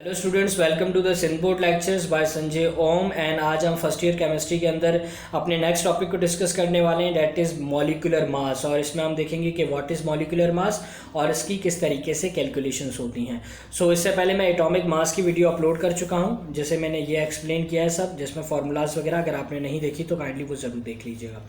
Hello students, welcome to the सिंपोर्ट lectures by Sanjay Om. And आज हम फर्स्ट ईयर केमिस्ट्री के अंदर अपने नेक्स्ट टॉपिक को डिस्कस करने वाले हैं, डेट इज़ मॉलिक्यूलर मास। और इसमें हम देखेंगे कि व्हाट इज़ मॉलिक्यूलर मास और इसकी किस तरीके से कैलकुलेशंस होती हैं। सो इससे पहले मैं एटॉमिक मास की वीडियो अपलोड कर चुका हूं, जिसे मैंने ये एक्सप्लेन किया है सब, जिसमें फार्मूलाज वगैरह अगर आपने नहीं देखी तो काइंडली वो ज़रूर देख लीजिएगा।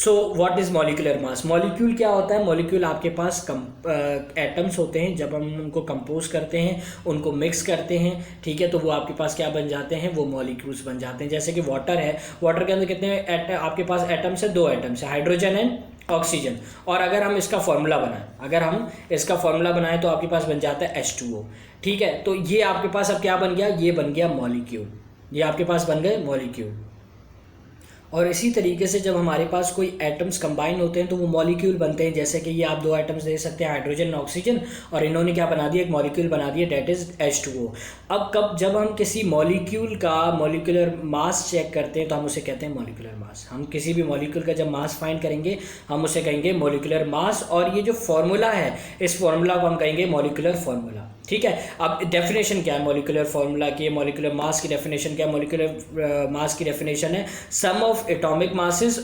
So what is molecular mass? Molecule क्या होता है? मॉलिक्यूल आपके पास एटम्स होते हैं। जब हम उनको कंपोज करते हैं, उनको मिक्स करते हैं, ठीक है, तो वो आपके पास क्या बन जाते हैं? वो मॉलिक्यूल्स बन जाते हैं। जैसे कि वाटर है, वाटर के अंदर कितने आपके पास एटम्स है? 2 एटम्स है, हाइड्रोजन एंड ऑक्सीजन। और अगर हम इसका फॉर्मूला बनाएं तो आपके पास बन जाता है H2O। ठीक है, तो ये आपके पास अब क्या बन गया? ये बन गया मॉलिक्यूल। ये आपके पास बन गए मॉलिक्यूल। और इसी तरीके से जब हमारे पास कोई एटम्स कंबाइन होते हैं तो वो मॉलिक्यूल बनते हैं। जैसे कि ये आप 2 एटम्स दे सकते हैं, हाइड्रोजन और ऑक्सीजन, और इन्होंने क्या बना दिया? एक मॉलिक्यूल बना दिया, डेट इज H2O। अब जब हम किसी मॉलिक्यूल का मॉलिक्यूलर मास चेक करते हैं तो हम उसे कहते हैं मॉलिक्यूलर मास। हम किसी भी मॉलिक्यूल का जब मास फाइंड करेंगे हम उसे कहेंगे मॉलिक्यूलर मास। और ये जो फॉर्मूला है, इस फॉर्मूला को हम कहेंगे मॉलिक्यूलर फॉर्मूला। ठीक है, अब डेफिनेशन क्या है मॉलिक्यूलर फॉर्मूला की? मॉलिक्यूलर मास की डेफिनेशन क्या है? मॉलिक्यूलर मास की डेफिनेशन है sum of atomic masses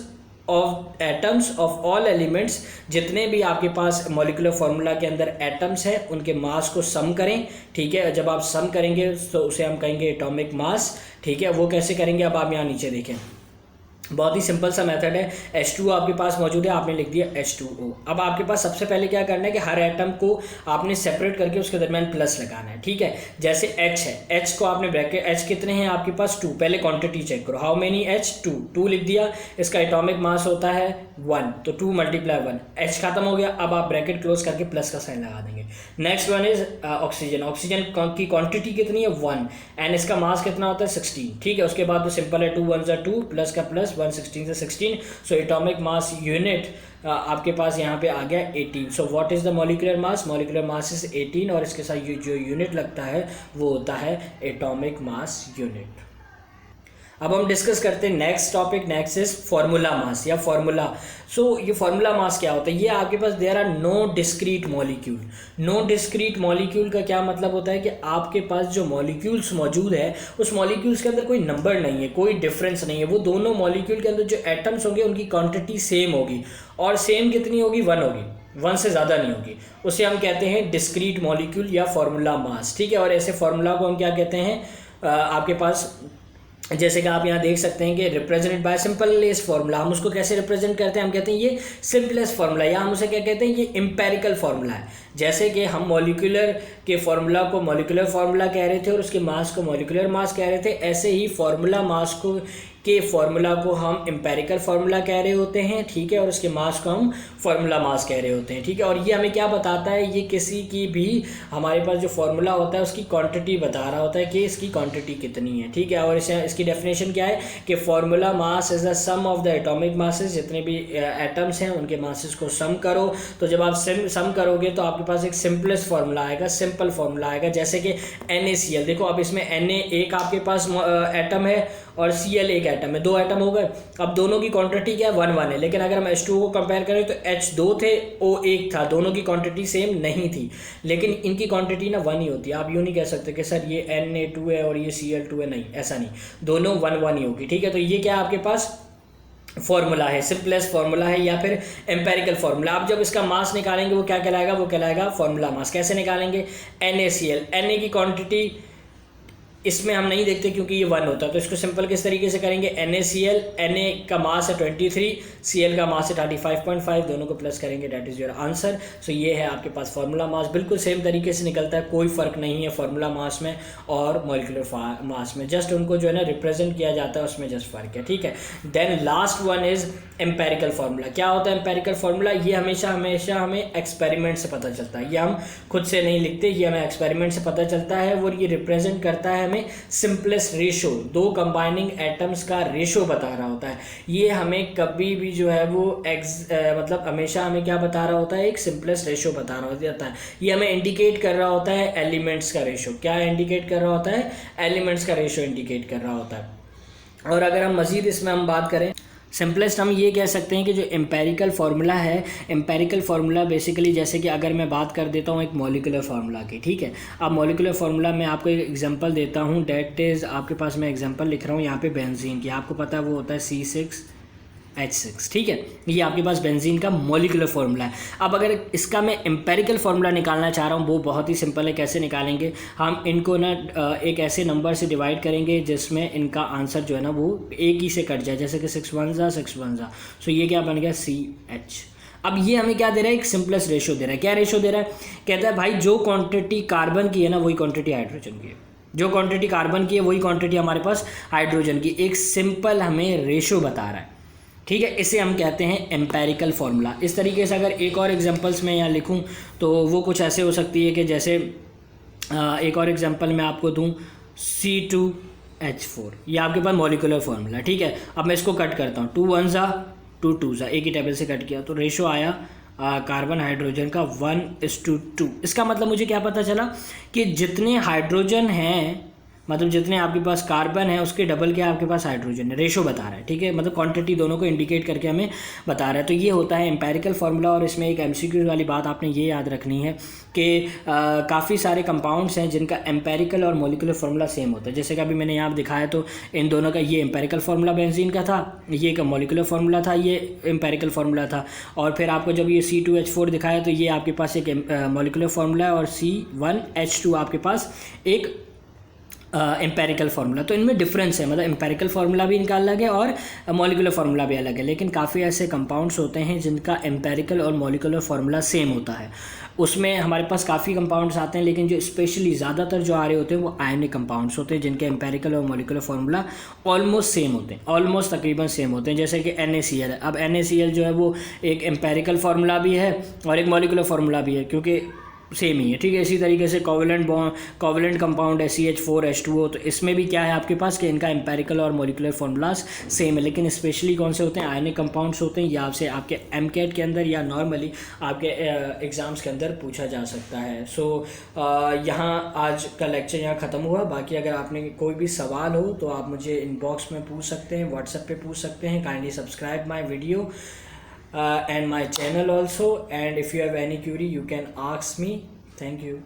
of atoms of all elements. जितने भी आपके पास मॉलिक्यूलर फॉर्मूला के अंदर एटम्स हैं उनके मास को सम करें। ठीक है, जब आप सम करेंगे तो उसे हम कहेंगे एटॉमिक मास। ठीक है, वो कैसे करेंगे? अब आप यहाँ नीचे देखें, बहुत ही सिंपल सा मेथड है। H2O आपके पास मौजूद है, आपने लिख दिया H2O। अब आपके पास सबसे पहले क्या करना है कि हर एटम को आपने सेपरेट करके उसके दरमियान प्लस लगाना है। ठीक है, जैसे H है, H को आपने ब्रैकेट, H कितने हैं आपके पास? 2। पहले क्वांटिटी चेक करो, हाउ मेनी H? 2 लिख दिया। इसका एटॉमिक मास होता है 1, तो 2 × 1, H खत्म हो गया। अब आप ब्रैकेट क्लोज करके प्लस का साइन लगा देंगे। Next one is oxygen. Oxygen की क्वांटिटी कितनी है? 1, एंड इसका मास कितना होता है? 16। ठीक है, उसके बाद तो सिंपल है, 2 1 2, प्लस का प्लस, 1 16 से 16। सो एटॉमिक मास यूनिट आपके पास यहाँ पे आ गया 18। So what is the molecular mass? Molecular mass is 18, और इसके साथ जो यूनिट लगता है वो होता है एटॉमिक मास यूनिट। अब हम डिस्कस करते हैं next topic. Next is formula mass या फॉर्मूला। सो ये फॉर्मूला मास क्या होता है? ये आपके पास there are no discrete molecule. No discrete molecule का क्या मतलब होता है कि आपके पास जो मॉलिक्यूल्स मौजूद है उस मॉलिक्यूल्स के अंदर कोई नंबर नहीं है, कोई डिफरेंस नहीं है। वो दोनों मॉलिक्यूल के अंदर जो एटम्स होंगे उनकी क्वांटिटी सेम होगी, और सेम कितनी होगी? 1 होगी, 1 से ज़्यादा नहीं होगी। उसे हम कहते हैं डिस्क्रीट मॉलिक्यूल या फॉर्मूला मास। ठीक है, और ऐसे फॉर्मूला को हम क्या कहते हैं? आपके पास जैसे कि आप यहाँ देख सकते हैं कि रिप्रेजेंटेड बाय सिंपलेस्ट फार्मूला। हम उसको कैसे रिप्रेजेंट करते हैं? हम कहते हैं ये सिंपलेस्ट फार्मूला, या हम उसे क्या कहते हैं? ये एम्पेरिकल फार्मूला है। जैसे कि हम मॉलिक्यूलर के फार्मूला को मॉलिक्यूलर फार्मूला कह रहे थे और उसके मास को मॉलिक्यूलर मास कह रहे थे, ऐसे ही फार्मूला मास को के फार्मूला को हम एम्पेरिकल फार्मूला कह रहे होते हैं। ठीक है, और उसके मास को हम फार्मूला मास कह रहे होते हैं। ठीक है, और ये हमें क्या बताता है? ये किसी की भी हमारे पास जो फार्मूला होता है उसकी क्वांटिटी बता रहा होता है कि इसकी क्वांटिटी कितनी है। ठीक है, और इसकी डेफिनेशन क्या है कि formula mass is the sum of the atomic masses. जितने भी एटम्स हैं उनके मासेस को सम करो। तो जब आप सम करोगे तो आपके पास एक सिंपलेस्ट फार्मूला आएगा, सिंपल फार्मूला आएगा। जैसे कि NaCl, देखो अब इसमें Na एक आपके पास एटम है और Cl एक एटम है, 2 एटम हो गए। अब दोनों की क्वांटिटी क्या है? 1 1 है। लेकिन अगर हम H2O को कंपेयर करें तो H 2 थे, O 1 था, दोनों की क्वांटिटी सेम नहीं थी। लेकिन इनकी क्वांटिटी ना 1 ही होती है। आप यूँ नहीं कह सकते कि सर ये Na2 है और ये Cl2 है, नहीं, ऐसा नहीं, दोनों 1 1 ही होगी। ठीक है, तो ये क्या है आपके पास? फॉर्मूला है, सिंपलेस्ट फॉर्मूला है या फिर एम्पेरिकल फॉर्मूला। आप जब इसका मास निकालेंगे वो क्या कहलाएगा? वो कहलाएगा फॉर्मूला मास। कैसे निकालेंगे? NaCl, Na की क्वांटिटी इसमें हम नहीं देखते क्योंकि ये 1 होता है, तो इसको सिंपल किस तरीके से करेंगे? NaCl, Na का मास है 23, Cl का मास है 35.5, दोनों को प्लस करेंगे, डेट इज़ योर आंसर। सो ये है आपके पास फार्मूला मास। बिल्कुल सेम तरीके से निकलता है, कोई फ़र्क नहीं है फार्मूला मास में और मॉलिक्यूलर मास में, जस्ट उनको जो है ना रिप्रेजेंट किया जाता है, उसमें जस्ट फ़र्क है। ठीक है, then last one is empirical formula. क्या होता है एम्पेरिकल फार्मूला? ये हमेशा हमें एक्सपेरिमेंट से पता चलता है। ये हम खुद से नहीं लिखते, ये हमें एक्सपेरिमेंट से पता चलता है, और ये रिप्रेजेंट करता है हमें सिंपलेस्ट रेशो, 2 कंबाइनिंग एटम्स का रेशो बता रहा होता है। ये हमें कभी भी जो है वो मतलब हमेशा हमें क्या बता रहा होता है? एक सिंपलेस्ट रेशो बता रहा होता है। ये हमें इंडिकेट कर रहा होता है एलिमेंट्स का रेशो। क्या इंडिकेट कर रहा होता है? एलिमेंट्स का रेशो इंडिकेट कर रहा होता है। और अगर हम मज़ीद इसमें हम बात करें सिंपलेस्ट हम ये कह सकते हैं कि जो एम्पेरिकल फार्मूला है, एम्पेरिकल फार्मूला बेसिकली जैसे कि अगर मैं बात कर देता हूँ एक मॉलिक्यूलर फार्मूला की, ठीक है। अब मॉलिक्यूलर फार्मूला मैं आपको एक एग्जांपल देता हूँ, डेट इज़ आपके पास मैं एग्जांपल लिख रहा हूँ यहाँ पे बेंजीन की, आपको पता है वो होता है C6H6, ठीक है। ये आपके पास बेंजीन का मॉलिक्यूलर फार्मूला है। अब अगर इसका मैं एम्पेरिकल फार्मूला निकालना चाह रहा हूँ, वो बहुत ही सिंपल है। कैसे निकालेंगे, हम इनको ना एक ऐसे नंबर से डिवाइड करेंगे जिसमें इनका आंसर जो है ना वो एक ही से कट जाए, जैसे कि 6 1 6 1। सो ये क्या बन गया CH। अब ये हमें क्या दे रहा है, एक सिंपलेस्ट रेशो दे रहा है। क्या रेशो दे रहा है, कहता है भाई जो क्वांटिटी कार्बन की है ना वही क्वांटिटी हाइड्रोजन की है, जो क्वांटिटी कार्बन की है वही क्वांटिटी हमारे पास हाइड्रोजन की। एक सिंपल हमें रेशो बता रहा है, ठीक है। इसे हम कहते हैं एम्पेरिकल फार्मूला। इस तरीके से अगर एक और एग्जांपल्स में यहाँ लिखूँ तो वो कुछ ऐसे हो सकती है कि जैसे एक और एग्जांपल मैं आपको दूँ, C2H4, ये आपके पास मॉलिक्यूलर फार्मूला, ठीक है। अब मैं इसको कट करता हूँ, 2 1 2 2, एक ही टेबल से कट किया तो रेशो आया कार्बन हाइड्रोजन का 1:2। इसका मतलब मुझे क्या पता चला कि जितने हाइड्रोजन हैं, मतलब जितने आपके पास कार्बन है उसके डबल क्या आपके पास हाइड्रोजन है, रेशो बता रहा है, ठीक है। मतलब क्वांटिटी दोनों को इंडिकेट करके हमें बता रहा है। तो ये होता है एम्पेरिकल फार्मूला। और इसमें एक MCQ वाली बात आपने ये याद रखनी है कि काफ़ी सारे कंपाउंड्स हैं जिनका एम्पेरिकल और मॉलिक्यूलर फार्मूला सेम होता है। जैसे कि अभी मैंने यहाँ दिखाया तो इन दोनों का ये एम्पेरिकल फार्मूला बेंजीन का था, ये एक मॉलिक्यूलर फार्मूला था, ये एम्पेरिकल फार्मूला था। और फिर आपको जब ये C2H4 दिखाया तो ये आपके पास एक मॉलिक्यूलर फार्मूला है और C1H2 आपके पास एक एम्पेरिकल फार्मूला। तो इनमें डिफरेंस है, मतलब एम्पेरिकल फार्मूला भी इनका अलग है और मॉलिक्यूलर फार्मूला भी अलग है। लेकिन काफ़ी ऐसे कंपाउंड्स होते हैं जिनका एम्पेरिकल और मॉलिक्यूलर फार्मूला सेम होता है। उसमें हमारे पास काफ़ी कंपाउंड्स आते हैं, लेकिन जो स्पेशली ज़्यादातर जो आ रहे होते हैं वो आयनिक कंपाउंड्स होते हैं जिनके एम्पेरिकल और मॉलिक्यूलर फार्मूला ऑलमोस्ट सेम होते हैं, ऑलमोस्ट तकरीबन सेम होते हैं। जैसे कि NaCl है। अब NaCl जो है वो एक एम्पेरिकल फार्मूला भी है और एक मॉलिक्यूलर फार्मूला भी है, क्योंकि सेम ही है, ठीक है। इसी तरीके से कोवलेंट कंपाउंड है CH4H2O, तो इसमें भी क्या है आपके पास कि इनका एम्पेरिकल और मॉलिक्यूलर फार्मूलाज सेम है। लेकिन स्पेशली कौन से होते हैं, आयनिक कंपाउंड्स होते हैं। या आपसे आपके MCAT के अंदर या नॉर्मली आपके एग्ज़ाम्स के अंदर पूछा जा सकता है। सो यहाँ आज का लेक्चर यहाँ ख़त्म हुआ। बाकी अगर आपने कोई भी सवाल हो तो आप मुझे इनबॉक्स में पूछ सकते हैं, व्हाट्सएप पे पूछ सकते हैं। Kindly subscribe my video and my channel also, and if you have any query you can ask me. Thank you.